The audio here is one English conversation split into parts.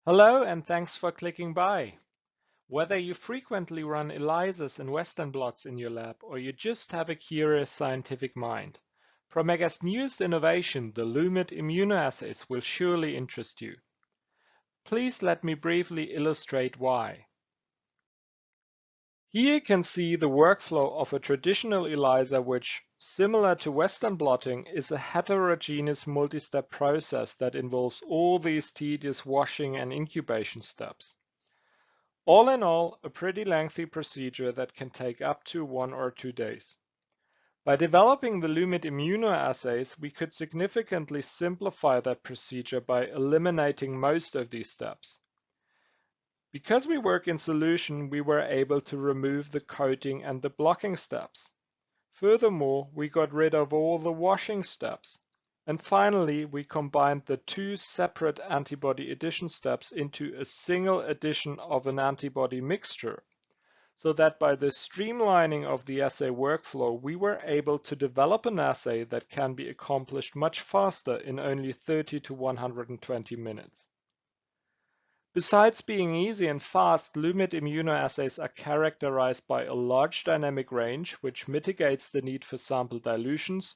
Hello and thanks for clicking by. Whether you frequently run ELISAs and Western blots in your lab or you just have a curious scientific mind, Promega's newest innovation, the Lumit Immunoassays, will surely interest you. Please let me briefly illustrate why. Here you can see the workflow of a traditional ELISA which, similar to Western blotting, is a heterogeneous multi-step process that involves all these tedious washing and incubation steps. All in all, a pretty lengthy procedure that can take up to 1 or 2 days. By developing the Lumit Immunoassays, we could significantly simplify that procedure by eliminating most of these steps. Because we work in solution, we were able to remove the coating and the blocking steps. Furthermore, we got rid of all the washing steps. And finally, we combined the two separate antibody addition steps into a single addition of an antibody mixture, so that by the streamlining of the assay workflow, we were able to develop an assay that can be accomplished much faster in only 30 to 120 minutes. Besides being easy and fast, Lumit immunoassays are characterized by a large dynamic range, which mitigates the need for sample dilutions.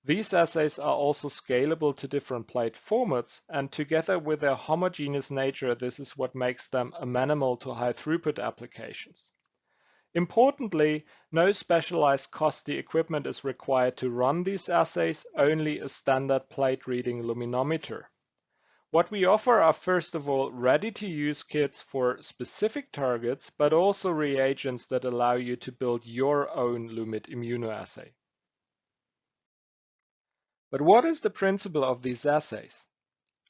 These assays are also scalable to different plate formats, and together with their homogeneous nature, this is what makes them amenable to high throughput applications. Importantly, no specialized costly equipment is required to run these assays, only a standard plate reading luminometer. What we offer are first of all ready-to-use kits for specific targets, but also reagents that allow you to build your own Lumit immunoassay. But what is the principle of these assays?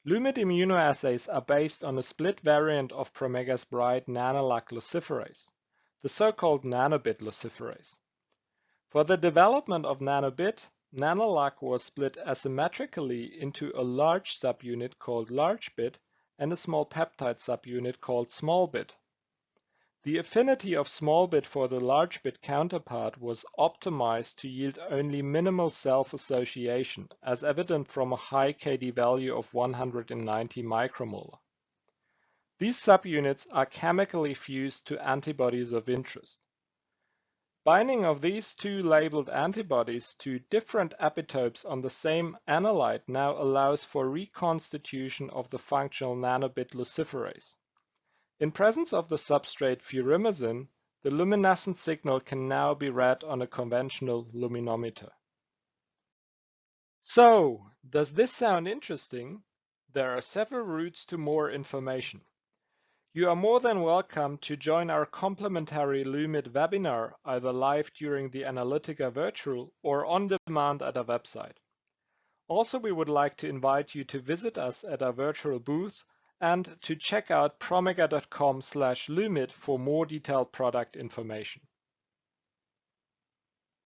Lumit immunoassays are based on a split variant of Promega's bright nanolac luciferase, the so-called nanobit luciferase. For the development of nanobit, nanolac was split asymmetrically into a large subunit called large bit and a small peptide subunit called small bit. The affinity of small bit for the large bit counterpart was optimized to yield only minimal self-association, as evident from a high Kd value of 190 micromolar. These subunits are chemically fused to antibodies of interest. Binding of these two labeled antibodies to different epitopes on the same analyte now allows for reconstitution of the functional nanobit luciferase. In presence of the substrate furimycin, the luminescent signal can now be read on a conventional luminometer. So, does this sound interesting? There are several routes to more information. You are more than welcome to join our complimentary Lumit webinar, either live during the AnalyticaVirtual or on demand at our website. Also, we would like to invite you to visit us at our virtual booth and to check out promega.com/lumit for more detailed product information.